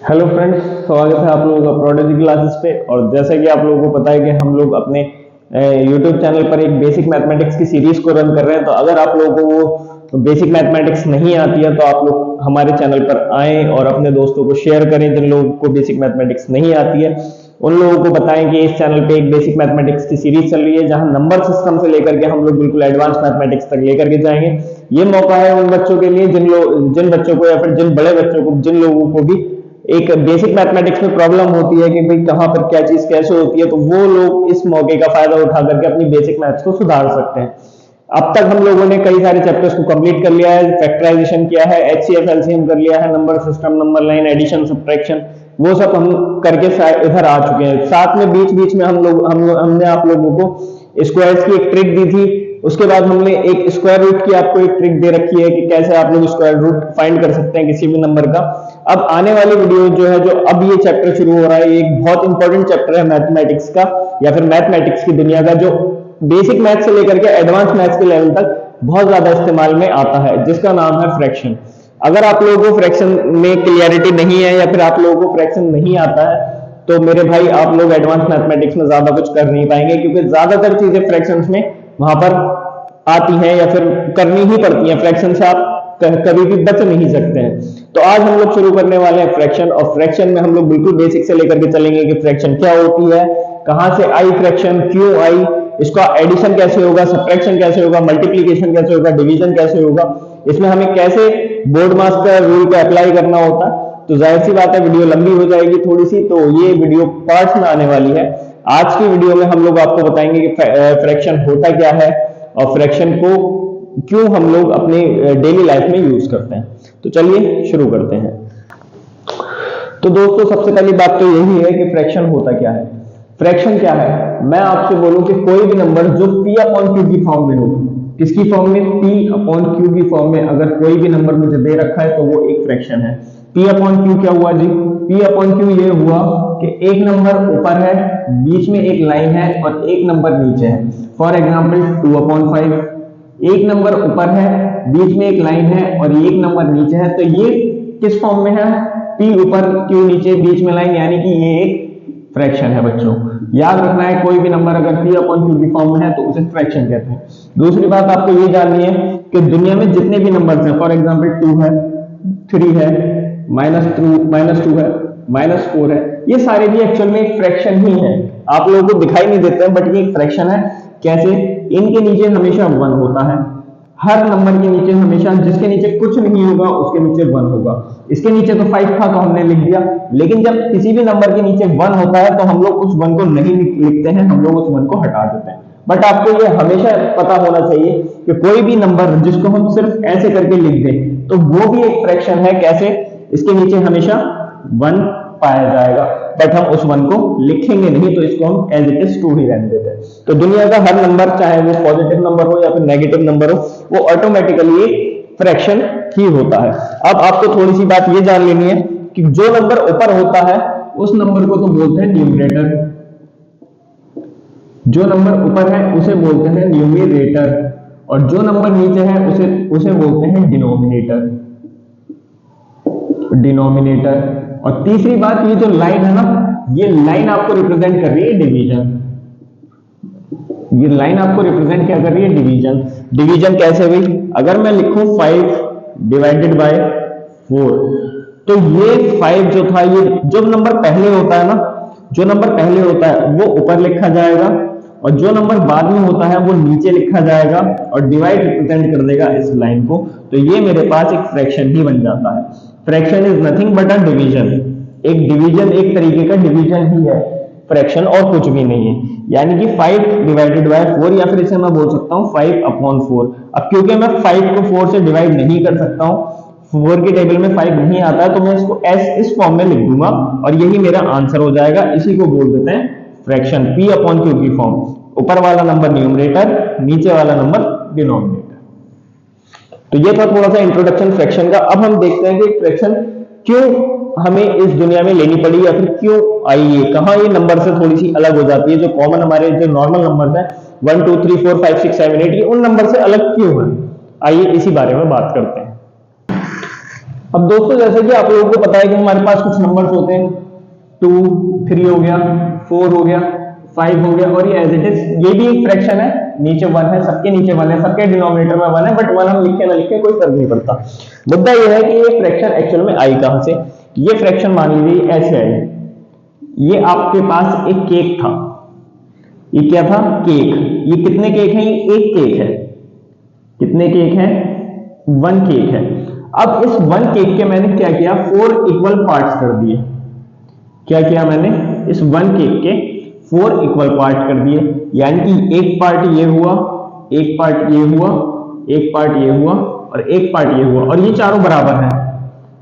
Hello friends, स्वागत है आप लोगों का प्रोडक्ट क्लासेस पे। और जैसा कि आप लोगों को पता है कि हम लोग अपने यूट्यूब चैनल पर एक बेसिक मैथमेटिक्स की सीरीज को रन कर रहे हैं। तो अगर आप लोगों को वो बेसिक मैथमेटिक्स नहीं आती है तो आप लोग हमारे चैनल पर आएं और अपने दोस्तों को शेयर करें जिन लोगों को बेसिक मैथमेटिक्स नहीं आती है। उन लोगों को बताएं कि इस चैनल पे एक बेसिक मैथमेटिक्स की सीरीज चल रही है जहां नंबर सिस्टम से लेकर के हम लोग बिल्कुल एडवांस मैथमेटिक्स तक लेकर के जाएंगे। ये मौका है उन बच्चों के लिए जिन बच्चों को या फिर जिन बड़े बच्चों को, जिन लोगों को भी एक बेसिक मैथमेटिक्स में प्रॉब्लम होती है कि भाई कहां पर क्या चीज कैसे होती है, तो वो लोग इस मौके का फायदा उठा करके अपनी बेसिक मैथ्स को सुधार सकते हैं। अब तक हम लोगों ने कई सारे चैप्टर्स को कंप्लीट कर लिया है, फैक्टराइजेशन किया है, एचसीएफ एलसीएम कर लिया है, number system, number line, addition, subtraction, वो सब हम करके इधर आ चुके हैं। साथ में बीच बीच में हमने आप लोगों को स्क्वायर्स की एक ट्रिक दी थी। उसके बाद हमने एक स्क्वायर रूट की आपको एक ट्रिक दे रखी है कि कैसे आप लोग स्क्वायर रूट फाइंड कर सकते हैं किसी भी नंबर का। अब आने वाली वीडियो जो है, जो अब ये चैप्टर शुरू हो रहा है, ये एक बहुत इंपॉर्टेंट चैप्टर है मैथमेटिक्स का या फिर मैथमेटिक्स की दुनिया का, जो बेसिक मैथ से लेकर के एडवांस मैथ्स के लेवल तक बहुत ज्यादा इस्तेमाल में आता है, जिसका नाम है फ्रैक्शन। अगर आप लोगों को फ्रैक्शन में क्लियरिटी नहीं है या फिर आप लोगों को फ्रैक्शन नहीं आता है तो मेरे भाई आप लोग एडवांस मैथमेटिक्स में ज्यादा कुछ कर नहीं पाएंगे, क्योंकि ज्यादातर चीजें फ्रैक्शंस में वहां पर आती हैं या फिर करनी ही पड़ती हैं। फ्रैक्शन से आप कभी भी बच नहीं सकते हैं। तो आज हम लोग शुरू करने वाले हैं फ्रैक्शन, और फ्रैक्शन में हम लोग बिल्कुल बेसिक से लेकर के चलेंगे कि फ्रैक्शन क्या होती है, कहां से आई फ्रैक्शन, क्यों आई, इसका एडिशन कैसे होगा, सब्ट्रैक्शन कैसे होगा, मल्टीप्लीकेशन कैसे होगा, डिवीजन कैसे होगा, इसमें हमें कैसे बोर्ड मास का रूल को अप्लाई करना होता है। तो जाहिर सी बात है वीडियो लंबी हो जाएगी थोड़ी सी, तो ये वीडियो पार्ट्स में आने वाली है। आज की वीडियो में हम लोग आपको बताएंगे कि फ्रैक्शन होता क्या है और फ्रैक्शन को क्यों हम लोग अपने डेली लाइफ में यूज करते हैं। तो चलिए शुरू करते हैं। तो दोस्तों, सबसे पहली बात तो यही है कि फ्रैक्शन होता क्या है। फ्रैक्शन क्या है, मैं आपसे बोलूं कि कोई भी नंबर जो p अपॉन क्यू की फॉर्म में हो, किसकी फॉर्म में, p अपॉन क्यू की फॉर्म में अगर कोई भी नंबर मुझे दे रखा है तो वो एक फ्रैक्शन है। p अपॉन क्यू क्या हुआ जी, p अपॉन क्यू ये हुआ कि एक नंबर ऊपर है, बीच में एक लाइन है और एक नंबर नीचे है। फॉर एग्जाम्पल 2/5, एक नंबर ऊपर है, बीच में एक लाइन है और एक नंबर नीचे है, तो ये किस फॉर्म में है, p ऊपर क्यू नीचे बीच में लाइन, यानी कि ये एक फ्रैक्शन है। बच्चों याद रखना है, कोई भी नंबर अगर p अपॉन क्यू की फॉर्म में है तो उसे फ्रैक्शन कहते हैं। दूसरी बात आपको ये जाननी है कि दुनिया में जितने भी नंबर्स हैं, फॉर एग्जांपल 2 है, 3 है, -2 है, -4 है, ये सारे भी एक्चुअल में एक फ्रैक्शन ही है। आप लोगों को दिखाई नहीं देते हैं बट ये एक फ्रैक्शन है। कैसे, इनके नीचे हमेशा 1 होता है। हर नंबर के नीचे हमेशा, जिसके नीचे कुछ नहीं होगा उसके नीचे 1 होगा। इसके नीचे तो 5 था तो हमने लिख दिया, लेकिन जब किसी भी नंबर के नीचे 1 होता है तो हम लोग उस 1 को नहीं लिखते हैं, हम लोग उस 1 को हटा देते हैं। बट आपको ये हमेशा पता होना चाहिए कि कोई भी नंबर जिसको हम सिर्फ ऐसे करके लिख दें तो वो भी एक फ्रैक्शन है। कैसे, इसके नीचे हमेशा 1 पाया जाएगा बट हम उस 1 को लिखेंगे नहीं, तो इसको हम एज इट इज 2 ही रहने देते हैं। तो दुनिया का हर नंबर, चाहे वो पॉजिटिव नंबर हो या फिर नेगेटिव नंबर हो, वो ऑटोमेटिकली फ्रैक्शन ही होता है। अब आपको थोड़ी सी बात ये जान लेनी है कि जो नंबर ऊपर होता है उस नंबर को तो बोलते हैं न्यूमरेटर, जो नंबर ऊपर है उसे बोलते हैं न्यूमरेटर, और जो नंबर नीचे है उसे बोलते हैं डिनोमिनेटर। और तीसरी बात, ये जो लाइन है ना, ये लाइन आपको रिप्रेजेंट कर रही है डिवीजन। ये लाइन आपको रिप्रेजेंट क्या कर रही है, डिवीजन। डिवीजन कैसे भाई, अगर मैं लिखूं 5 डिवाइडेड बाय 4, तो ये 5 जो था, ये जो नंबर पहले होता है ना, जो नंबर पहले होता है वो ऊपर लिखा जाएगा और जो नंबर बाद में होता है वो नीचे लिखा जाएगा और डिवाइड रिप्रेजेंट कर देगा इस लाइन को। तो ये मेरे पास एक फ्रैक्शन ही बन जाता है। Fraction is nothing but a division. एक डिवीजन एक तरीके का डिवीजन ही है, फ्रैक्शन और कुछ भी नहीं है। यानी कि 5 डिवाइडेड बाय 4, या फिर इसे मैं बोल सकता हूं 5 अपॉन 4। अब क्योंकि मैं 5 को 4 से डिवाइड नहीं कर सकता हूं, 4 की टेबल में 5 नहीं आता है, तो मैं इसको इस फॉर्म में लिख दूंगा और यही मेरा आंसर हो जाएगा। इसी को बोल देते हैं फ्रैक्शन, p अपॉन क्यू की फॉर्म। ऊपर वाला नंबर न्यूमरेटर, नीचे वाला नंबर डिनोमिनेटर। तो ये था थोड़ा सा इंट्रोडक्शन फ्रैक्शन का। अब हम देखते हैं कि फ्रैक्शन क्यों हमें इस दुनिया में लेनी पड़ी या फिर क्यों आई है, कहां ये नंबर से थोड़ी सी अलग हो जाती है। जो कॉमन हमारे जो नॉर्मल नंबर्स हैं 1 2 3 4 5 6 7 8, ये उन नंबर से अलग क्यों है। आइए इसी बारे में बात करते हैं। अब दोस्तों जैसे कि आप लोगों को पता है कि हमारे पास कुछ नंबर्स होते हैं, 2, 3 हो गया, 4 हो गया, 5 हो गया, और ये एज इट इज ये भी एक फ्रैक्शन है, नीचे 1 है, सबके नीचे 1 है, सबके डिनोमिनेटर में 1 है, बट 1 हम लिखे ना लिखे कोई फर्क नहीं पड़ता। मुद्दा ये है कि ये फ्रैक्शन एक्चुअल में आई कहां से। ये फ्रैक्शन मान लीजिए ऐसे आई, ये आपके पास एक केक था, ये क्या था, केक। ये कितने केक हैं, ये एक केक है। कितने केक हैं, 1 केक है। अब इस 1 केक के मैंने क्या किया, 4 इक्वल पार्ट्स कर दिए। क्या किया मैंने, इस 1 केक के 4 इक्वल पार्ट कर दिए, यानी कि एक पार्ट ये हुआ, एक पार्ट ये हुआ, एक पार्ट ये हुआ, और एक पार्ट ये हुआ, और ये चारों बराबर हैं,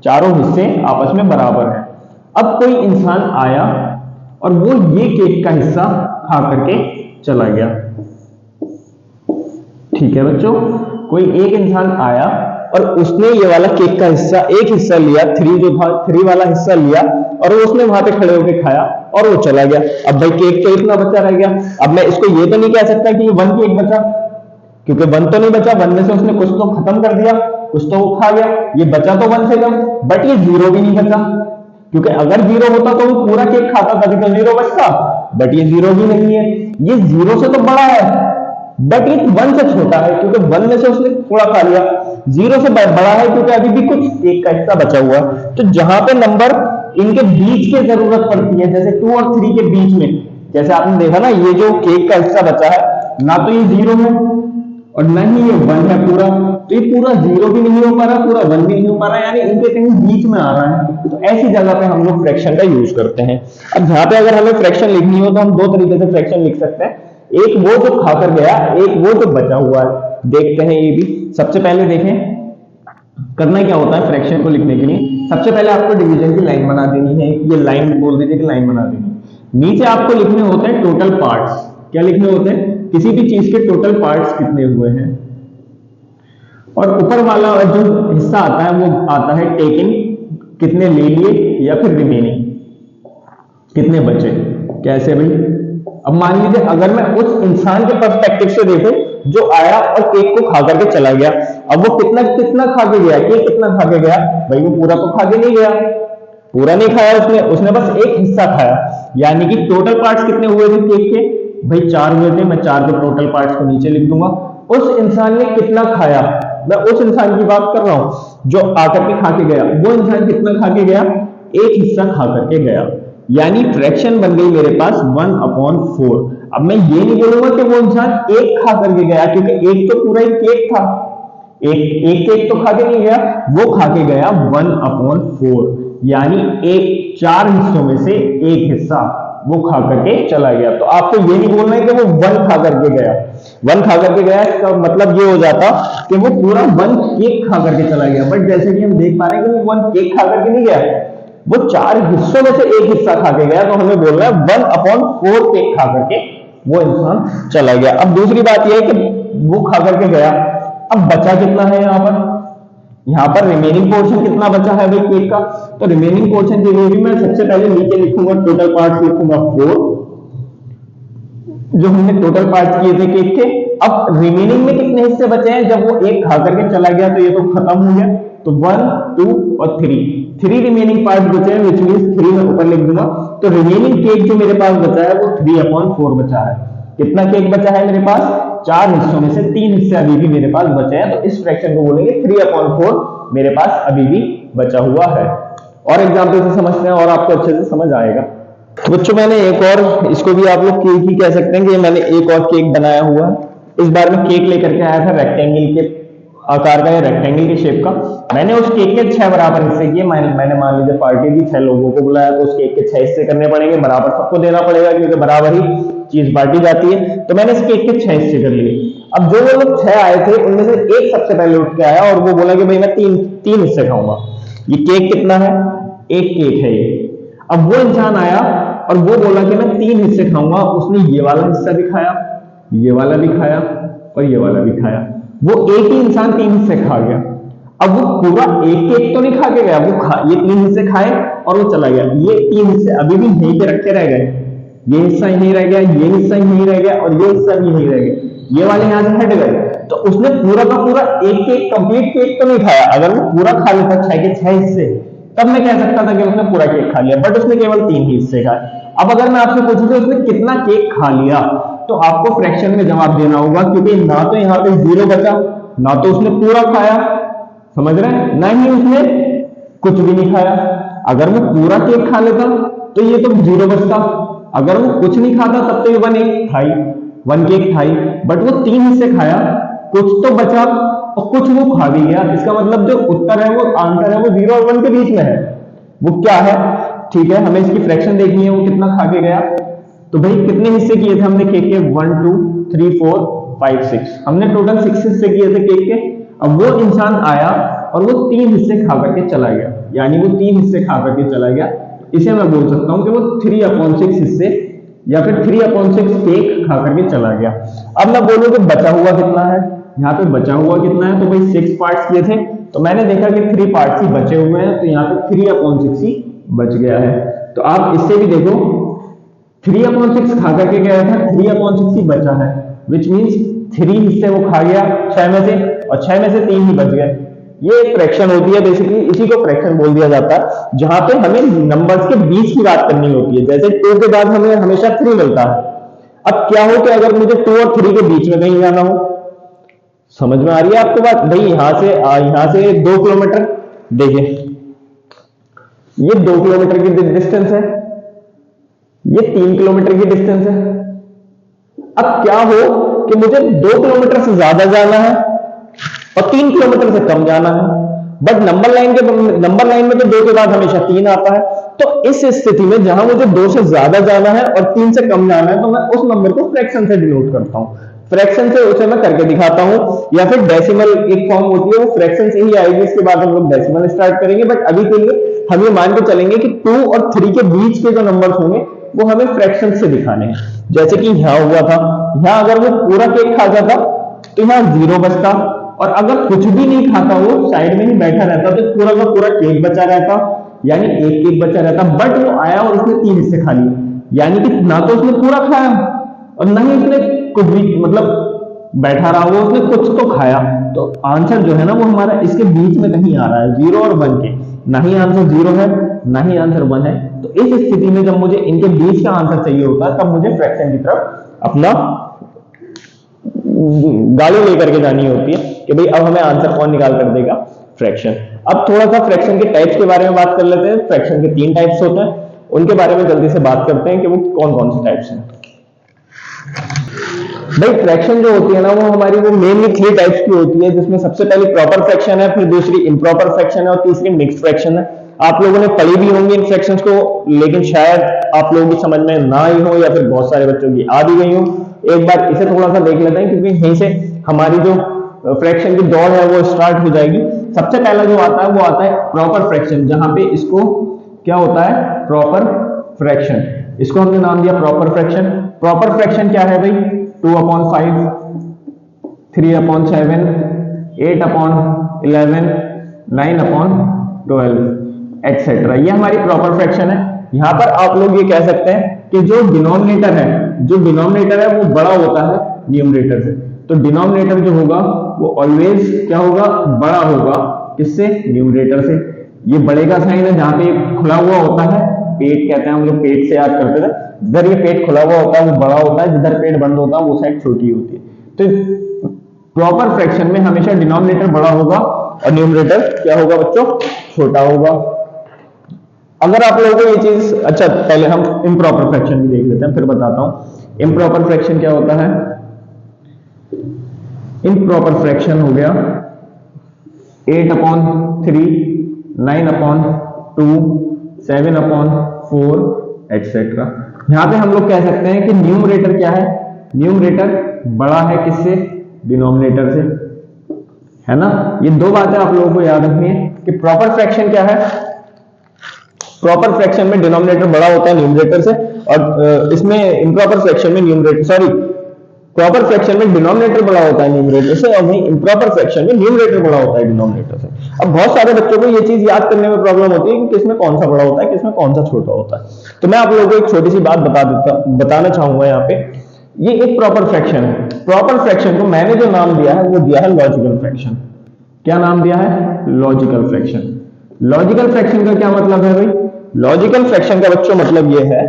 चारों हिस्से आपस में बराबर हैं। अब कोई इंसान आया और वो ये केक का हिस्सा खा करके चला गया। ठीक है बच्चों, कोई एक इंसान आया और उसने ये वाला केक का हिस्सा, एक हिस्सा लिया, 3 जो था, 3 वाला हिस्सा लिया, और वो उसने वहां पे खड़े होकर खाया और वो चला गया। अब भाई केक तो इतना बचा रह गया। अब मैं इसको ये तो नहीं कह सकता कि ये 1 केक बचा, क्योंकि 1 तो नहीं बचा, 1 में से उसने कुछ तो खत्म कर दिया, कुछ तो वो खा गया, ये बचा तो 1 से कम, बट ये 0 भी नहीं बचा, क्योंकि अगर 0 होता तो वो पूरा केक खाता, तभी तो 0 बचता, बट ये 0 भी नहीं है। ये 0 से तो बड़ा है, बट ये 1 से छोटा है, क्योंकि 1 में से उसने थोड़ा खा लिया। 0 से बड़ा है क्योंकि अभी भी कुछ केक का हिस्सा बचा हुआ है। तो जहां पे नंबर इनके बीच की जरूरत पड़ती है, जैसे 2 और 3 के बीच में, जैसे आपने देखा ना, ये जो केक का हिस्सा बचा है, ना तो ये 0 है और ना ही ये 1 है पूरा, तो ये पूरा 0 भी नहीं हो पा रहा, पूरा 1 भी नहीं हो पा रहा, यानी इनके कहीं बीच में आ रहा है। तो ऐसी जगह पे हम लोग फ्रैक्शन का यूज करते हैं। अब जहां पे अगर हमें फ्रैक्शन लिखनी हो तो हम 2 तरीके से फ्रैक्शन लिख सकते हैं, एक वो जो खाकर गया, एक वो जो बचा हुआ है। देखते हैं ये भी। सबसे पहले देखें करना क्या होता है फ्रैक्शन को लिखने के लिए। सबसे पहले आपको डिवीजन की लाइन बना देनी है, ये लाइन बोल दीजिए कि लाइन बना देनी। नीचे आपको लिखने होते हैं टोटल पार्ट्स। क्या लिखने होते हैं, किसी भी चीज के टोटल पार्ट्स कितने हुए हैं, और ऊपर वाला जो हिस्सा आता है वो आता है टेकन, कितने ले लिए, या फिर रिमेनिंग, कितने बचे। कैसे भाई, अब मान लीजिए अगर मैं उस इंसान के पर्सपेक्टिव से देखूं जो आया और केक को खा करके चला गया, अब वो कितना कितना खा के गया, केक कितना खा के गया, भाई वो पूरा तो खा के नहीं गया, पूरा नहीं खाया उसने बस एक हिस्सा खाया। यानी कि टोटल पार्ट्स कितने हुए थे केक के, भाई 4 हुए थे। मैं 4 के टोटल पार्ट्स को नीचे लिख दूंगा। उस इंसान ने कितना खाया, मैं उस इंसान की बात कर रहा हूं जो आकर के खा के गया, वो इंसान कितना खा के गया, एक हिस्सा खा करके गया। यानी फ्रैक्शन बन गई मेरे पास 1/4। अब मैं ये नहीं बोलूंगा कि वो इंसान एक खा करके गया, क्योंकि एक तो पूरा एक केक था, एक केक तो खा के नहीं गया, वो खा के गया 1/4, यानी 4 हिस्सों में से एक हिस्सा वो खा करके चला गया। तो आपको ये नहीं बोलना है कि वो 1 खा करके गया, 1 खा करके गया, इसका मतलब ये हो जाता कि वो पूरा 1 केक खा करके चला गया। बट जैसे कि हम देख पा रहे हैं कि वो 1 केक खा करके नहीं गया, वो 4 हिस्सों में से एक हिस्सा खा के गया, तो हमें बोलना है 1/4 केक खा करके वो इंसान चला गया। अब दूसरी बात यह है कि वो खा करके गया, अब बचा कितना है यहाँ पर रिमेनिंग पोर्शन कितना बचा है भाई केक का। तो रिमेनिंग पोर्शन के लिए भी मैं सबसे पहले नीचे लिखूंगा टोटल पार्ट्स, लिखूंगा 4, जो हमने टोटल पार्ट्स किए थे केक के। अब रिमेनिंग में कितने हिस्से बचे हैं, जब वो एक खा करके चला गया तो ये तो खत्म हो गया, तो 1, 2 और 3 रिमेनिंग पार्ट बचे हैं, विच मींस 3 मैं ऊपर लिख दूंगा। तो रिमेनिंग केक जो मेरे पास बचा है वो 3/4 बचा है। कितना केक बचा है मेरे पास, 4 हिस्सों में से 3 हिस्से अभी भी मेरे पास बचे हैं, तो इस फ्रैक्शन को बोलेंगे 3/4 मेरे पास अभी भी बचा हुआ है। और एग्जांपल से समझते हैं और आपको अच्छे से समझ आएगा। बच्चों मैंने एक और, इसको भी आप लोग केक ही कह सकते हैं कि मैंने एक और केक बनाया हुआ है। इस बार मैं केक लेकर के आया था रेक्टेंगल के आकार का या रेक्टेंगल के शेप का। मैंने उस केक के 6 बराबर हिस्से किए। मैंने मान लीजिए पार्टी दी, 6 लोगों को बुलाया, तो उस केक के 6 हिस्से करने पड़ेंगे, बराबर सबको देना पड़ेगा, क्योंकि बराबर ही चीज बांटी जाती है। तो मैंने इस केक के 6 हिस्से कर लिए। अब जो वो लोग 6 आए थे उनमें से एक सबसे पहले उठ के आया और वो बोला कि भाई मैं तीन हिस्से खाऊंगा। ये केक कितना है, एक केक है ये। अब वो इंसान आया और वो बोला कि मैं 3 हिस्से खाऊंगा। उसने ये वाला हिस्सा भी खाया, ये वाला भी खाया और ये वाला भी खाया। वो एक ही इंसान 3 हिस्से खा गया। अब वो पूरा एक केक तो नहीं खा के गया, ये 3 हिस्से खाए और वो चला गया। ये 3 हिस्से अभी भी यहीं पे रखे रह गए। ये हिस्सा यहीं रह गया, ये हिस्सा यहीं रह गया और ये हिस्सा भी यहीं रह गया, ये वाले यहां से हट गए। तो उसने पूरा का पूरा एक केक, कंप्लीट केक तो नहीं खाया। अगर वो पूरा खा लेता 6 के 6 हिस्से, तब मैं कह सकता था कि उसने पूरा केक खा लिया, बट उसने केवल 3 ही हिस्से खाए। अब अगर मैं आपसे पूछूं कि उसने कितना केक खा लिया, तो आपको फ्रैक्शन में जवाब देना होगा, क्योंकि ना तो यहाँ पे 0 बचा, ना तो उसने पूरा खाया, समझ रहे हैं, ना ही उसने कुछ भी नहीं खाया। अगर वो पूरा केक खा लेता तो ये तो 0 बचता, अगर वो कुछ नहीं खाता तब तो ये 1 केक था ही, बट वो 3 हिस्से खाया, कुछ तो बचा और कुछ वो खा भी गया। इसका मतलब जो उत्तर है, वो आंसर है, वो 0 और 1 के बीच में है। वो क्या है? ठीक है, हमें इसकी फ्रैक्शन देखनी है, वो कितना खा के गया। तो भाई कितने हिस्से किए थे हमने केक के? 1 2 3 4 5 6, हमने टोटल 6 हिस्से किए थे केक के। अब वो इंसान आया और वो 3 हिस्से खा करके चला गया, यानी वो 3 हिस्से खा करके चला गया। इसे मैं बोल सकता हूं कि वो 3/6 हिस्से या फिर 3/6 केक खा करके चला गया। अब मैं बोलूं कि बचा हुआ कितना है, यहाँ पे बचा हुआ कितना है, तो भाई 6 पार्ट्स किए थे, तो मैंने देखा कि 3 पार्ट्स ही बचे हुए हैं, तो यहाँ पे 3/6 ही बच गया है। तो आप इससे भी देखो, 3/6 खा करके गया था, 3/6 ही बचा है, विच मीन्स 3 हिस्से वो खा गया 6 में से, और 6 में से 3 ही बच गए। ये एक फ्रैक्शन होती है, बेसिकली इसी को फ्रैक्शन बोल दिया जाता है, जहां पे हमें नंबर्स के बीच की बात करनी होती है। जैसे 2 के बाद हमें हमेशा 3 मिलता है। अब क्या हो कि अगर मुझे 2 और 3 के बीच में कहीं जाना हो, समझ में आ रही है आपको बात? भाई यहां से 2 किलोमीटर, देखिए ये 2 किलोमीटर की डिस्टेंस है, ये 3 किलोमीटर की डिस्टेंस है। अब क्या हो कि मुझे 2 किलोमीटर से ज्यादा जाना है और 3 किलोमीटर से कम जाना है, बट नंबर लाइन में तो 2 के बाद हमेशा 3 आता है। तो इस स्थिति में जहां मुझे 2 से ज्यादा जाना है और 3 से कम जाना है, तो मैं उस नंबर को फ्रैक्शन से डिनोट करता हूं। फ्रैक्शन से उसे मैं करके दिखाता हूं, या फिर डेसिमल एक फॉर्म होती है, वो फ्रैक्शन से ही आएगी, इसके बाद हम लोग डेसिमल स्टार्ट करेंगे। बट अभी के लिए हम ये मान के चलेंगे कि 2 और 3 के बीच के जो नंबर होंगे वो हमें फ्रैक्शन से दिखाने हैं। जैसे कि यहां हुआ था, यहां अगर वो पूरा केक खा जाता तो यहां 0 बचता, और अगर कुछ भी नहीं खाता, वो साइड में ही बैठा रहता, तो पूरा का पूरा केक बचा रहता, यानी 1 केक बचा रहता। बट वो आया और उसने 3 हिस्से खा लिए, यानी कि ना तो उसने पूरा खाया और ना ही उसने कुछ भी, मतलब बैठा रहा, वो उसने कुछ तो खाया। तो आंसर जो है ना, वो हमारा इसके बीच में कहीं आ रहा है, 0 और 1 के। ना ही आंसर 0 है, ना ही आंसर 1 है। तो इस स्थिति में जब मुझे इनके बीच का आंसर चाहिए होता है, तब मुझे फ्रैक्शन की तरफ अपना गाड़ी लेकर के जानी होती है कि भाई अब हमें आंसर कौन निकाल कर देगा? फ्रैक्शन। अब थोड़ा सा फ्रैक्शन के टाइप्स के बारे में बात कर लेते हैं। फ्रैक्शन के 3 टाइप्स होते हैं, उनके बारे में जल्दी से बात करते हैं कि वो कौन कौन से टाइप्स हैं। भाई फ्रैक्शन जो होती है ना, वो हमारी वो मेनली 3 टाइप्स की होती है, जिसमें सबसे पहले प्रॉपर फ्रैक्शन है, फिर दूसरी इम्प्रॉपर फ्रैक्शन है, और तीसरी मिक्स्ड फ्रैक्शन है। आप लोगों ने पढ़ी भी होंगी इन फ्रैक्शंस को, लेकिन शायद आप लोगों की समझ में ना आई हो, या फिर बहुत सारे बच्चों की आ भी गई हो। एक बार इसे थोड़ा सा देख लेते हैं, क्योंकि यहीं से हमारी जो फ्रैक्शन की दौड़ है वो स्टार्ट हो जाएगी। सबसे पहला जो आता है वो आता है प्रॉपर फ्रैक्शन, जहां पे इसको क्या होता है? Proper fraction. इसको हमने नाम दिया प्रॉपर फ्रैक्शन। प्रॉपर फ्रैक्शन क्या है भाई? 2/5, 3/7, 8/11, 9/12 एक्सेट्रा। ये हमारी प्रॉपर फ्रैक्शन है। यहां पर आप लोग ये कह सकते हैं कि जो डिनोमिनेटर है वो बड़ा होता है न्यूमरेटर से। तो डिनोमिनेटर जो होगा वो ऑलवेज क्या होगा? बड़ा होगा। किससे? न्यूमरेटर से। ये बड़े का साइन है, जहां पे खुला हुआ होता है, पेट कहते हैं हम लोग, पेट से याद करते थे। जिधर ये पेट खुला हुआ होता है वो बड़ा होता है, जिधर पेट बंद होता है वो साइड छोटी होती है। तो प्रॉपर फ्रैक्शन में हमेशा डिनोमिनेटर बड़ा होगा और न्यूमरेटर क्या होगा बच्चों? छोटा होगा। अगर आप लोगों को ये चीज, अच्छा पहले हम इम्प्रॉपर फ्रैक्शन भी देख लेते हैं, फिर बताता हूं इम्प्रॉपर फ्रैक्शन क्या होता है। इम्प्रॉपर फ्रैक्शन हो गया 8/3, 9/2, 7/4 एक्सेट्रा। यहां पे हम लोग कह सकते हैं कि न्यूमरेटर क्या है? न्यूमरेटर बड़ा है किससे? डिनोमिनेटर से, है ना। ये 2 बातें आप लोगों को याद रखनी है कि प्रॉपर फ्रैक्शन क्या है। प्रॉपर फ्रैक्शन में डिनोमिनेटर बड़ा होता है न्यूमरेटर से, और इसमें इम्प्रॉपर फ्रैक्शन में न्यूमरेटर, सॉरी, प्रॉपर फ्रैक्शन में डिनोमिनेटर बड़ा होता है न्यूमरेटर से, और वहीं इम्प्रॉपर फ्रैक्शन में न्यूमरेटर बड़ा होता है डिनोमिनेटर से। अब बहुत सारे बच्चों को ये चीज याद करने में प्रॉब्लम होती है कि किसमें कौन सा बड़ा होता है, किसमें कौन सा छोटा होता है। तो मैं आप लोगों को एक छोटी सी बात बताना चाहूंगा यहाँ पे। ये एक प्रॉपर फ्रैक्शन है। प्रॉपर फ्रैक्शन को मैंने जो नाम दिया है वो दिया है लॉजिकल फ्रैक्शन। क्या नाम दिया है? Logical fraction. लॉजिकल फ्रैक्शन का क्या मतलब है भाई? लॉजिकल फ्रैक्शन का बच्चों मतलब ये है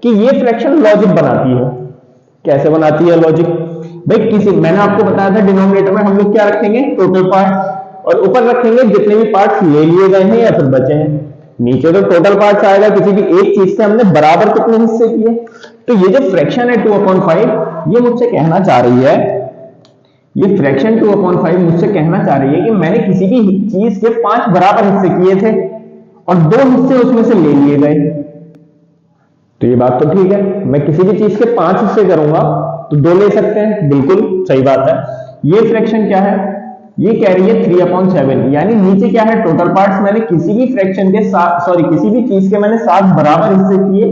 कि ये फ्रैक्शन लॉजिक बनाती है। कैसे बनाती है लॉजिक? भाई किसी, मैंने आपको बताया था डिनोमिनेटर में हम लोग क्या रखेंगे? टोटल पार्ट, और ऊपर रखेंगे जितने भी पार्ट्स ले लिए गए हैं या फिर बचे हैं। नीचे तो टोटल पार्ट्स आएगा, किसी भी एक चीज से हमने बराबर कितने हिस्से किए। तो ये जो फ्रैक्शन है 2/5, ये मुझसे कहना चाह रही है, ये फ्रैक्शन 2/5 मुझसे कहना चाह रही है कि मैंने किसी भी चीज के 5 बराबर हिस्से किए थे और 2 हिस्से उसमें से ले लिए गए। तो ये बात तो ठीक है, मैं किसी भी चीज के 5 हिस्से करूंगा तो 2 ले सकते हैं, बिल्कुल सही बात है। ये फ्रैक्शन क्या है? ये कह रही है 3/7, यानी नीचे क्या है? टोटल पार्ट्स मैंने किसी भी फ्रैक्शन के किसी भी चीज के मैंने 7 बराबर हिस्से किए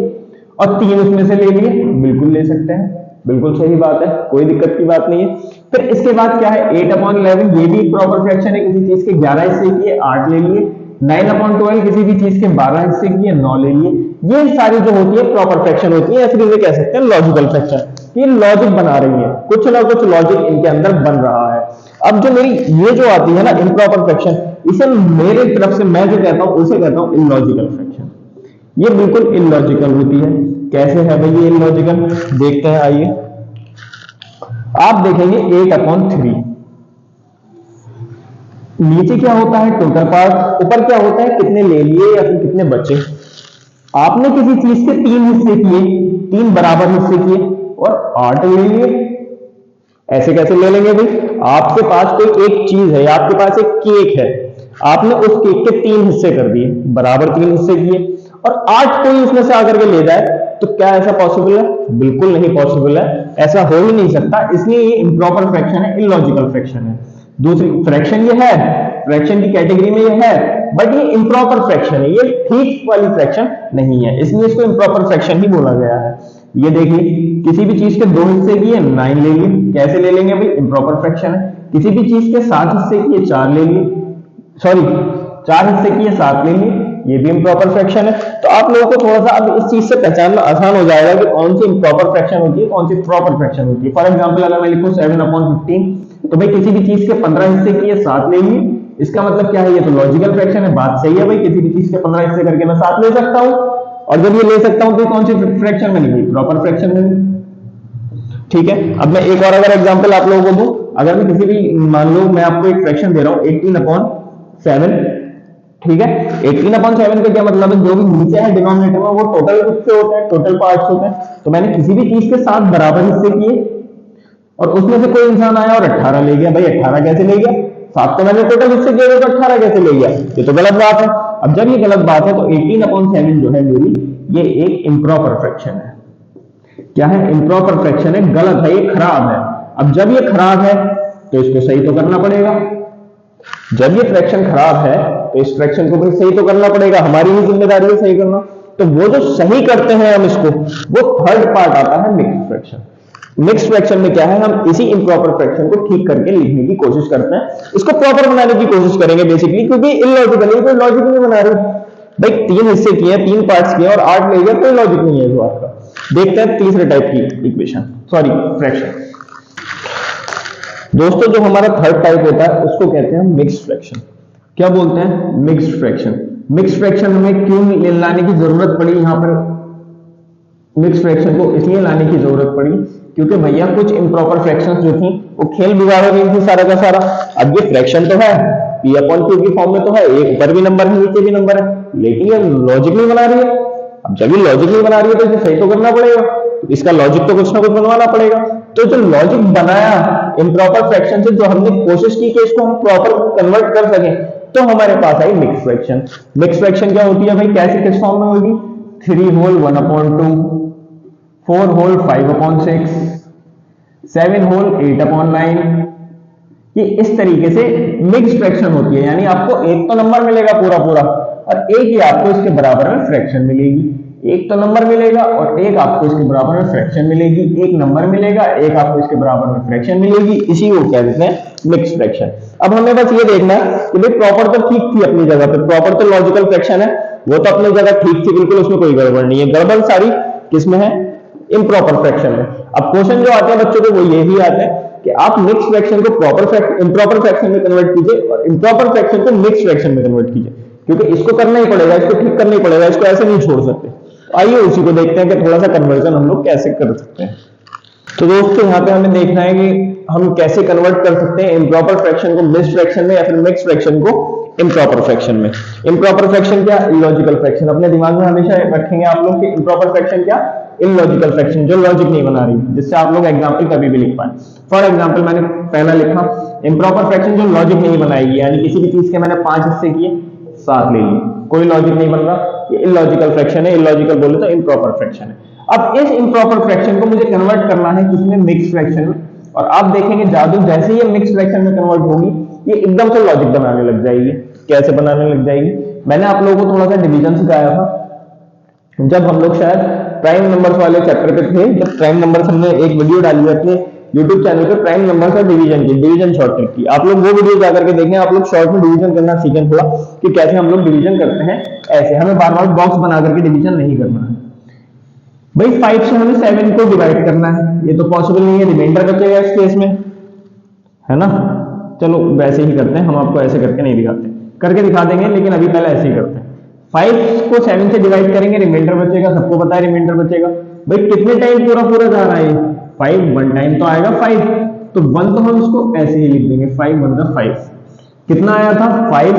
और 3 उसमें से ले लिए, बिल्कुल ले सकते हैं, बिल्कुल सही बात है, कोई दिक्कत की बात नहीं है। फिर इसके बाद क्या है? 8/11, ये भी प्रॉपर फ्रैक्शन है, किसी चीज के 11 हिस्से किए 8 ले लिए। 9/12, किसी भी चीज के 12 हिस्से किए 9 ले लिए। ये सारी जो होती है प्रॉपर फ्रैक्शन होती है, या फिर इसे कह सकते हैं लॉजिकल फ्रैक्शन। ये लॉजिक बना रही है, कुछ ना कुछ लॉजिक इनके अंदर बन रहा है। अब जो मेरी ये जो आती है ना इम्प्रॉपर फ्रैक्शन, इसे मेरे तरफ से मैं जो कहता हूं उसे कहता हूं इलॉजिकल फ्रैक्शन। ये बिल्कुल इलॉजिकल होती है। कैसे है भाई ये इलॉजिकल? देखते हैं, आइए। आप देखेंगे 8/3, नीचे क्या होता है? टोटल पार्ट, ऊपर क्या होता है? कितने ले लिए या फिर कितने बचे। आपने किसी चीज के 3 हिस्से किए, 3 बराबर हिस्से किए और 8 ले लिए। ऐसे कैसे ले लेंगे भाई? आपके पास कोई एक चीज है, आपके पास एक केक है, आपने उस केक के 3 हिस्से कर दिए, बराबर 3 हिस्से किए, और 8 कोई उसमें से आकर के ले जाए, तो क्या ऐसा पॉसिबल है? बिल्कुल नहीं पॉसिबल है, ऐसा हो ही नहीं सकता। इसलिए ये इम्प्रॉपर फ्रैक्शन है, इलॉजिकल फ्रैक्शन है। दूसरी फ्रैक्शन ये है, फ्रैक्शन की कैटेगरी में ये है, बट ये इम्प्रॉपर फ्रैक्शन है, ये ठीक वाली फ्रैक्शन नहीं है, इसलिए इसको इम्प्रॉपर फ्रैक्शन ही बोला गया है। ये देखिए, किसी भी चीज के 2 हिस्से किए 9 ले लिए। कैसे ले लेंगे भाई? इम्प्रॉपर फ्रैक्शन है। किसी भी चीज के 7 हिस्से किए 4 ले लिए, 4 हिस्से किए 7 ले लिए, ये भी इम्प्रॉपर फ्रैक्शन है। तो आप लोगों को थोड़ा सा अब इस चीज से पहचानना आसान हो जाएगा कि कौन सी इम्प्रॉपर फ्रैक्शन होती है, कौन सी प्रॉपर फ्रैक्शन होती है। फॉर एग्जाम्पल अगर मैं लिखूं 7/15, तो भाई किसी भी चीज के 15 हिस्से किए 7 ले लिए, इसका मतलब क्या है? ये तो लॉजिकल फ्रैक्शन है, बात सही है भाई, किसी भी चीज के 15 हिस्से करके मैं 7 ले सकता हूं, और जब ये ले सकता हूं तो कौन सी फ्रैक्शन बनेगी? प्रॉपर फ्रैक्शन बनेगी। ठीक है, अब मैं एक और अगर एग्जांपल आप लोगों को दूं, अगर मैं किसी भी, मान लो मैं आपको एक फ्रैक्शन दे रहा हूं 18/7, ठीक है। 18/7 का क्या मतलब है? जो भी नीचे है डिनोमिनेटर में वो टोटल हिस्से होते हैं, टोटल पार्ट्स होते हैं। तो मैंने किसी भी चीज के 7 बराबर हिस्से किए और उसमें से कोई इंसान आया और 18 ले गया। भाई 18 कैसे ले गया? 7 तो मैंने टोटल हिस्से किए तो 18 कैसे ले गया? ये तो गलत बात है। अब जब ये गलत बात है तो 18/7 जो है मेरी, ये एक इम्प्रॉपर फ्रैक्शन है। क्या है? इम्प्रॉपर फ्रैक्शन है, गलत है, ये खराब है। अब जब ये खराब है तो इसको सही तो करना पड़ेगा। जब ये फ्रैक्शन खराब है तो इस फ्रैक्शन को भी सही तो करना पड़ेगा, हमारी ही जिम्मेदारी है सही करना। तो वो जो सही करते हैं हम इसको, वो थर्ड पार्ट आता है मिक्स्ड फ्रैक्शन। मिक्स्ड फ्रैक्शन में क्या है? हम इसी इम्प्रॉपर फ्रैक्शन को ठीक करके लिखने की कोशिश करते हैं, इसको प्रॉपर बनाने की कोशिश करेंगे बेसिकली, क्योंकि इलॉजिकल, कोई लॉजिक नहीं बना रहे भाई। 3 हिस्से किए, 3 पार्ट्स किए और 8 ले गया, कोई लॉजिक नहीं है इस बात का। देखते हैं तीसरे टाइप की इक्वेशन, फ्रैक्शन। दोस्तों जो हमारा थर्ड टाइप होता है उसको कहते हैं मिक्स्ड फ्रैक्शन। क्या बोलते हैं? Mixed fraction. मिक्स्ड फ्रैक्शन हमें क्यों लाने की जरूरत पड़ी यहाँ पर? मिक्स्ड फ्रैक्शन को इसलिए लाने की जरूरत पड़ी क्योंकि भैया कुछ इम्प्रॉपर फ्रैक्शंस जो थी वो खेल बिगाड़ रही थी सारा का सारा। अब ये फ्रैक्शन तो है, P/Q की फॉर्म में तो है, एक ऊपर भी नंबर है नीचे भी नंबर है, लेकिन ये लॉजिक नहीं बना रही है। अब जब ये लॉजिक नहीं बना रही है तो इसे सही तो करना पड़ेगा, तो इसका लॉजिक तो कुछ ना कुछ बनवाना पड़ेगा। तो जो लॉजिक बनाया इम्प्रॉपर फ्रैक्शन से, जो हमने कोशिश की कि इसको हम प्रॉपर कन्वर्ट कर सके, तो हमारे पास आई मिक्स्ड फ्रैक्शन। मिक्स्ड फ्रैक्शन क्या होती है भाई? कैसे किस फॉर्म में होगी? 3 होल 1/2, 4 होल 5/6, 7 होल 8/9, ये इस तरीके से मिक्स्ड फ्रैक्शन होती है। यानी आपको एक तो नंबर मिलेगा पूरा पूरा, और एक ही आपको इसके बराबर में फ्रैक्शन मिलेगी। एक तो नंबर मिलेगा और एक आपको इसके बराबर में फ्रैक्शन मिलेगी, एक नंबर मिलेगा, एक आपको इसके बराबर में फ्रैक्शन मिलेगी, इसी को कहते हैं मिक्स फ्रैक्शन। अब हमें बस ये देखना है कि भाई प्रॉपर तो ठीक थी अपनी जगह पे, प्रॉपर तो लॉजिकल फ्रैक्शन है, वो तो अपनी जगह ठीक थी बिल्कुल, उसमें कोई गड़बड़ नहीं है। गड़बड़ सारी किसमें है? इम्प्रॉपर फ्रैक्शन में। अब क्वेश्चन जो आते हैं बच्चों को वो यही आते हैं कि आप मिक्स फ्रैक्शन को इम्प्रॉपर फ्रैक्शन में कन्वर्ट कीजिए और इम्प्रॉपर फ्रैक्शन को मिक्स फ्रैक्शन में कन्वर्ट कीजिए, क्योंकि इसको करना ही पड़ेगा, इसको ठीक करना ही पड़ेगा, इसको ऐसे नहीं छोड़ सकते। आइए उसी को देखते हैं कि थोड़ा सा कन्वर्जन हम लोग कैसे कर सकते हैं। तो दोस्तों यहाँ पे हमें देखना है कि हम कैसे कन्वर्ट कर सकते हैं इम्प्रॉपर फ्रैक्शन को मिक्स फ्रैक्शन में या फिर मिक्स फ्रैक्शन को इम्प्रॉपर फ्रैक्शन में। इम्प्रॉपर फ्रैक्शन क्या? Illogical fraction. अपने दिमाग में हमेशा रखेंगे आप लोग कि इम्प्रॉपर फ्रैक्शन क्या? इलॉजिकल फ्रैक्शन, जो लॉजिक नहीं बना रही, जिससे आप लोग एग्जांपल कभी भी लिख पाए। फॉर एग्जांपल मैंने पहला लिखा इम्प्रॉपर फ्रैक्शन जो लॉजिक नहीं बनाएगी, यानी किसी भी चीज के मैंने 5 हिस्से किए, 7 ले लिए, कोई लॉजिक नहीं बन रहा, ये इलॉजिकल फ्रैक्शन है। इलॉजिकल बोले तो इम्प्रॉपर फ्रैक्शन है। अब इस इम्प्रॉपर फ्रैक्शन को मुझे कन्वर्ट करना है किसमें? मिक्स फ्रैक्शन में। और आप देखेंगे जादू, जैसे ही ये मिक्स फ्रैक्शन में कन्वर्ट होगी, ये एकदम से लॉजिक बनाने लग जाएगी। कैसे बनाने लग जाएगी? मैंने आप लोगों को थोड़ा सा डिवीजन सिखाया था जब हम लोग शायद प्राइम नंबर्स वाले चैप्टर पे थे, जब प्राइम नंबर्स हमने एक वीडियो डाली है अपने यूट्यूब चैनल पे प्राइम नंबर्स और डिवीजन की, डिवीजन शॉर्टकट की। आप लोग वो वीडियो जाकर के देखें, आप लोग शॉर्ट में डिवीजन करना सीखें थोड़ा कि कैसे हम लोग डिवीजन करते हैं। ऐसे हमें बार बार बॉक्स बना करके डिवीजन नहीं करना है भाई। 5 से हमें 7 को डिवाइड करना है, ये तो पॉसिबल नहीं है, रिमाइंडर बचेगा इस केस में, है ना। चलो वैसे ही करते हैं, हम आपको ऐसे करके नहीं दिखाते, करके दिखा देंगे, लेकिन अभी पहले ऐसे ही करते हैं। 5 को 7 से डिवाइड करेंगे, रिमाइंडर बचेगा, सबको पता है रिमाइंडर बचेगा। भाई कितने टाइम पूरा पूरा जा रहा है? 5 1 टाइम तो आएगा 5, तो 1 तो हम इसको ऐसे ही लिख देंगे, 5 1 जा 5। कितना आया था? 5।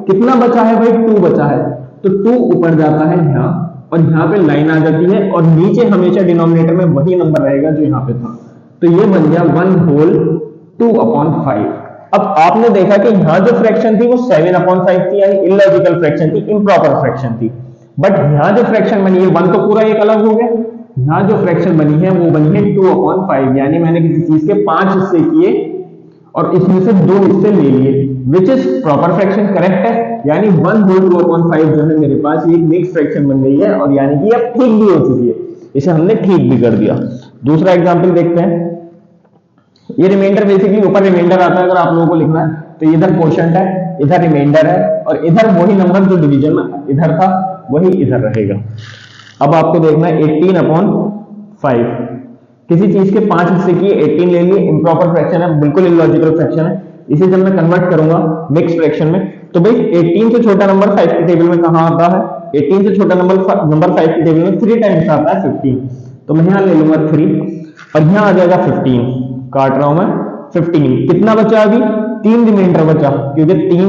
कितना बचा है भाई? 2 बचा है, तो 2 ऊपर जाता है यहाँ, और यहाँ पे लाइन आ जाती है, और नीचे हमेशा डिनोमिनेटर में वही नंबर रहेगा जो यहाँ पे था, तो ये बन गया 1 होल 2/5। अब आपने देखा कि यहां जो फ्रैक्शन थी वो 7/5 थी, यानी इलॉजिकल फ्रैक्शन थी, इम्प्रॉपर फ्रैक्शन थी। बट यहां जो फ्रैक्शन बनी है 1 तो पूरा एक अलग हो गया, यहां जो फ्रैक्शन बनी है वो बनी है 2/5, यानी मैंने किसी चीज के 5 हिस्से किए और इसमें से 2 हिस्से ले लिए, which is proper fraction, correct है। यानी 1 होल 2/5 जो है मेरे पास ये मिक्स फ्रैक्शन बन गई है, और यानी कि अब ठीक भी हो चुकी है, इसे हमने ठीक भी कर दिया। दूसरा एग्जाम्पल देखते हैं। ये रिमाइंडर बेसिकली ऊपर रिमाइंडर आता है, अगर आप लोगों को लिखना है तो इधर क्वोशंट है, इधर रिमाइंडर है, और इधर वही नंबर जो डिवीजन में इधर था वही इधर रहेगा। अब आपको देखना है 18/5, किसी चीज के 5 हिस्से किए, 18 ले लिए, इम्प्रॉपर फ्रैक्शन है, बिल्कुल इलॉजिकल फ्रैक्शन है। इसे जब मैं कन्वर्ट करूंगा मिक्स फ्रैक्शन में, तो भाई 18 से छोटा नंबर 5 की टेबल में कहां आता है? 18 से छोटा नंबर 5 की टेबल में 3 टाइम्स आता है 15, तो मैं यहां ले लूंगा 3, और यहां आ जाएगा 15, काट रहा हूं मैं 15। कितना बचा? अभी 3 रिमाइंडर बचा, क्योंकि 3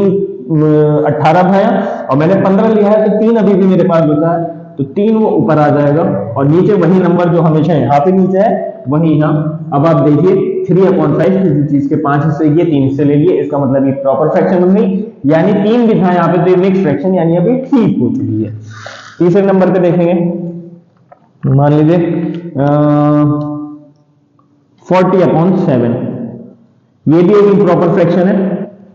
18 था और मैंने 15 लिया है, तो 3 अभी भी मेरे पास बचा है, तो 3 वो ऊपर आ जाएगा, और नीचे वही नंबर जो हमेशा यहाँ पे नीचे है वही यहाँ। अब आप देखिए 3/5, किसी चीज के 5 हिस्से किए, 3 हिस्से ले लिए, इसका मतलब ये प्रॉपर फ्रैक्शन बन गई, यानी 3 भी था यहाँ पे, तो ये मिक्स फ्रैक्शन यानी अभी ठीक हो चुकी है। तीसरे नंबर पे देखेंगे, मान लीजिए 40/7, ये भी एक इम्प्रॉपर फ्रैक्शन है,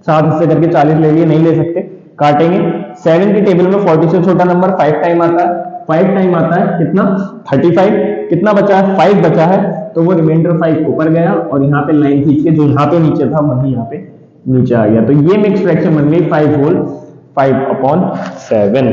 7 हिस्से करके 40 ले लिए, नहीं ले सकते, काटेंगे। 7 की टेबल में 40 से छोटा नंबर 5 टाइम आता है, 5 टाइम आता है कितना? 35। कितना बचा है? 5 बचा है, तो वो रिमाइंडर 5 ऊपर गया, और यहाँ पे लाइन खींच के जो यहाँ पे नीचे था वही यहाँ पे नीचे आ गया, तो ये मिक्स फ्रैक्शन बन गई 5 होल 5/7।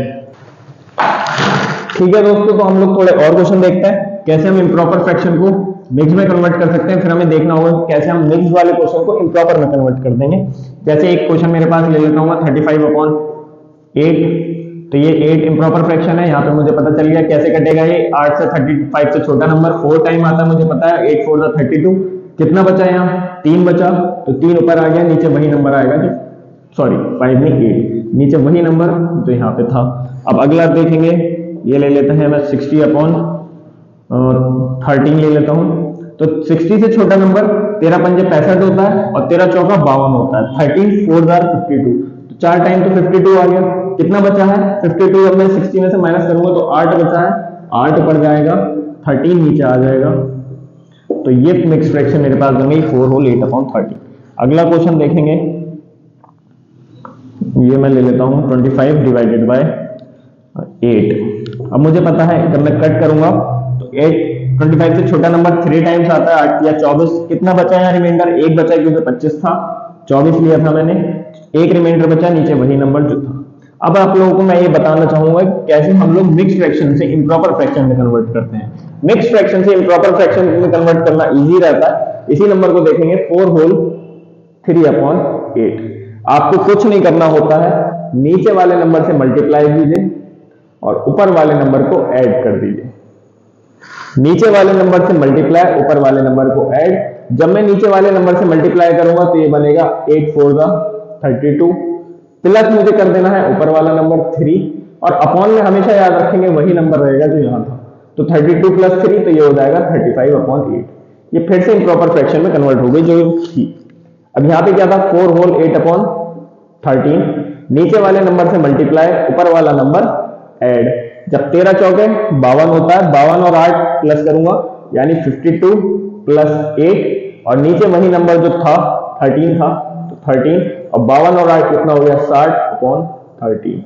ठीक है दोस्तों, तो हम लोग थोड़े और क्वेश्चन देखते हैं कैसे हम इम्प्रॉपर फ्रैक्शन को मिक्स में कन्वर्ट कर सकते हैं, फिर हमें देखना होगा कैसे हम मिक्स वाले क्वेश्चन को इम्प्रॉपर में कन्वर्ट कर देंगे। जैसे एक क्वेश्चन मेरे पास ले लेता हूँ 35/8, तो ये 8 इम्प्रॉपर फ्रैक्शन है, यहाँ पे मुझे पता चल गया कैसे कटेगा ये। 8 से 35 से छोटा नंबर 4 टाइम आता है, मुझे पता है, 8 4 32। कितना बचा यहाँ? 3 बचा, तो 3 ऊपर आ गया, नीचे वही नंबर आएगा जो, सॉरी 5 नहीं 8, नीचे वही नंबर जो यहाँ पे था। अब अगला देखेंगे, ये ले लेते हैं मैं 60/13 ले लेता हूं, तो 60 से छोटा नंबर 13 पंजे 65 होता है, और 13 चौका 52 होता है। 13 4 52, तो 4 टाइम तो 52 आ गया। कितना बचा है? 52, अब मैं 60 में से माइनस करूंगा तो 8 बचा है, 8 ऊपर जाएगा, 13 नीचे आ जाएगा, तो ये मिक्स फ्रैक्शन मेरे पास बन गई 4 होल 8/13। अगला क्वेश्चन देखेंगे, ये मैं ले लेता हूँ 25 डिवाइडेड बाय 8। अब मुझे पता है जब मैं कट करूंगा तो 25 से छोटा नंबर 3 टाइम्स आता है, 8 या 24। कितना बचा है रिमाइंडर? 1 बचा क्योंकि 25 था, 24 लिया था मैंने, 1 रिमाइंडर बचा, नीचे वही नंबर जो था। अब आप लोगों को मैं ये बताना चाहूंगा कैसे हम लोग मिक्स फ्रैक्शन से इम्प्रॉपर फ्रैक्शन में कन्वर्ट करते हैं। मिक्स फ्रैक्शन से इम्प्रॉपर फ्रैक्शन में कन्वर्ट करना इजी रहता है। इसी नंबर को देखेंगे 4 होल 3/8। आपको कुछ नहीं करना होता है, नीचे वाले नंबर से मल्टीप्लाई कीजिए और ऊपर वाले नंबर को ऐड कर दीजिए। नीचे वाले नंबर से मल्टीप्लाई, ऊपर वाले नंबर को ऐड। जब मैं नीचे वाले नंबर से मल्टीप्लाई करूंगा तो ये बनेगा 8 4 32, प्लस मुझे कर देना है ऊपर वाला नंबर 3, और अपॉन में हमेशा याद रखेंगे वही नंबर रहेगा जो यहां था, तो 32 प्लस 3 तो ये हो जाएगा 35/8। ये फिर से इम्प्रॉपर फ्रैक्शन में कन्वर्ट हो गई जो थी। अब यहाँ पे क्या था? 4 होल 8/13, नीचे वाले नंबर से मल्टीप्लाई, ऊपर वाला नंबर ऐड। जब 13 चौके 52 होता है, 52 और 8 प्लस करूंगा यानी 52 प्लस 8, और नीचे वही नंबर जो था 13 था तो 13, और 52 और 8 कितना हो गया? 60/13।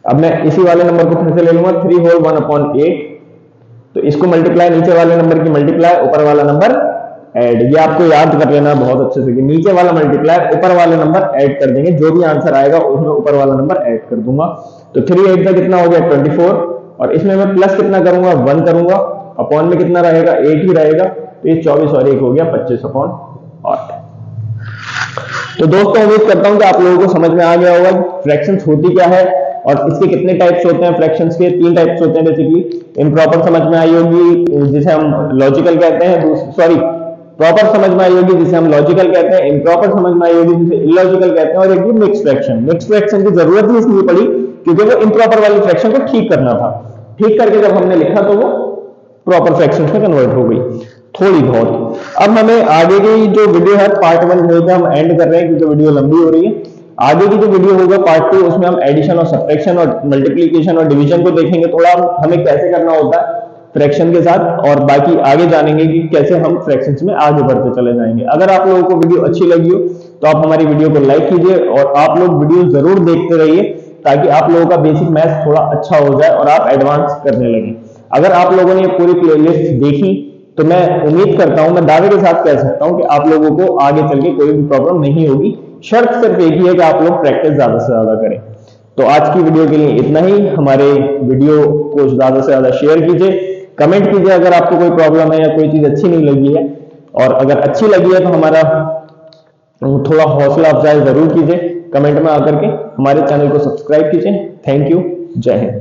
अब मैं इसी वाले नंबर को फिर से ले लूंगा 3 होल 1/8, तो इसको मल्टीप्लाई, नीचे वाले नंबर की मल्टीप्लाई, ऊपर वाला नंबर ऐड। ये आपको याद कर लेना बहुत अच्छे से कि नीचे वाला मल्टीप्लाई, ऊपर वाले नंबर ऐड कर देंगे, जो भी आंसर आएगा उसमें ऊपर वाला नंबर ऐड कर दूंगा। तो 3 8 का कितना हो गया? 24, और इसमें मैं प्लस कितना करूंगा? 1 करूंगा, अपॉन में कितना रहेगा? 8 ही रहेगा, तो ये 24 और 1 हो गया 25/8। तो दोस्तों उम्मीद करता हूं कि आप लोगों को समझ में आ गया होगा फ्रैक्शंस होती क्या है और इसके कितने टाइप्स होते हैं। फ्रैक्शंस के 3 टाइप्स होते हैं बेसिकली। इम्प्रॉपर समझ में आई होगी जिसे हम लॉजिकल कहते हैं, सॉरी प्रॉपर समझ में आई होगी जिसे हम लॉजिकल कहते हैं, इम्प्रॉपर समझ में आई होगी जिसे इलॉजिकल कहते हैं, और एक भी मिक्स फ्रैक्शन। मिक्स फ्रैक्शन की जरूरत ही इसलिए पड़ी क्योंकि वो इम्प्रॉपर वाली फ्रैक्शन को ठीक करना था। ठीक करके जब हमने लिखा तो वो प्रॉपर फ्रैक्शंस में कन्वर्ट हो गई थोड़ी बहुत। अब हमें आगे की जो वीडियो है पार्ट 1 में हम एंड कर रहे हैं क्योंकि वीडियो लंबी हो रही है। आगे की जो वीडियो होगा पार्ट 2, उसमें हम एडिशन और सब्ट्रैक्शन और मल्टीप्लिकेशन और डिवीजन को देखेंगे, थोड़ा हमें कैसे करना होता है फ्रैक्शन के साथ, और बाकी आगे जानेंगे कि कैसे हम फ्रैक्शंस में आगे बढ़ते चले जाएंगे। अगर आप लोगों को वीडियो अच्छी लगी हो तो आप हमारी वीडियो को लाइक कीजिए और आप लोग वीडियो जरूर देखते रहिए ताकि आप लोगों का बेसिक मैथ्स थोड़ा अच्छा हो जाए और आप एडवांस करने लगे। अगर आप लोगों ने पूरी प्लेलिस्ट देखी तो मैं उम्मीद करता हूं, मैं दावे के साथ कह सकता हूं कि आप लोगों को आगे चल के कोई भी प्रॉब्लम नहीं होगी। शर्त सिर्फ एक ही है कि आप लोग प्रैक्टिस ज्यादा से ज्यादा करें। तो आज की वीडियो के लिए इतना ही। हमारे वीडियो को ज्यादा से ज्यादा शेयर कीजिए, कमेंट कीजिए अगर आपको कोई प्रॉब्लम है या कोई चीज अच्छी नहीं लगी है, और अगर अच्छी लगी है तो हमारा थोड़ा हौसला अफजाई जरूर कीजिए कमेंट में आकर के। हमारे चैनल को सब्सक्राइब कीजिए। थैंक यू, जय हिंद।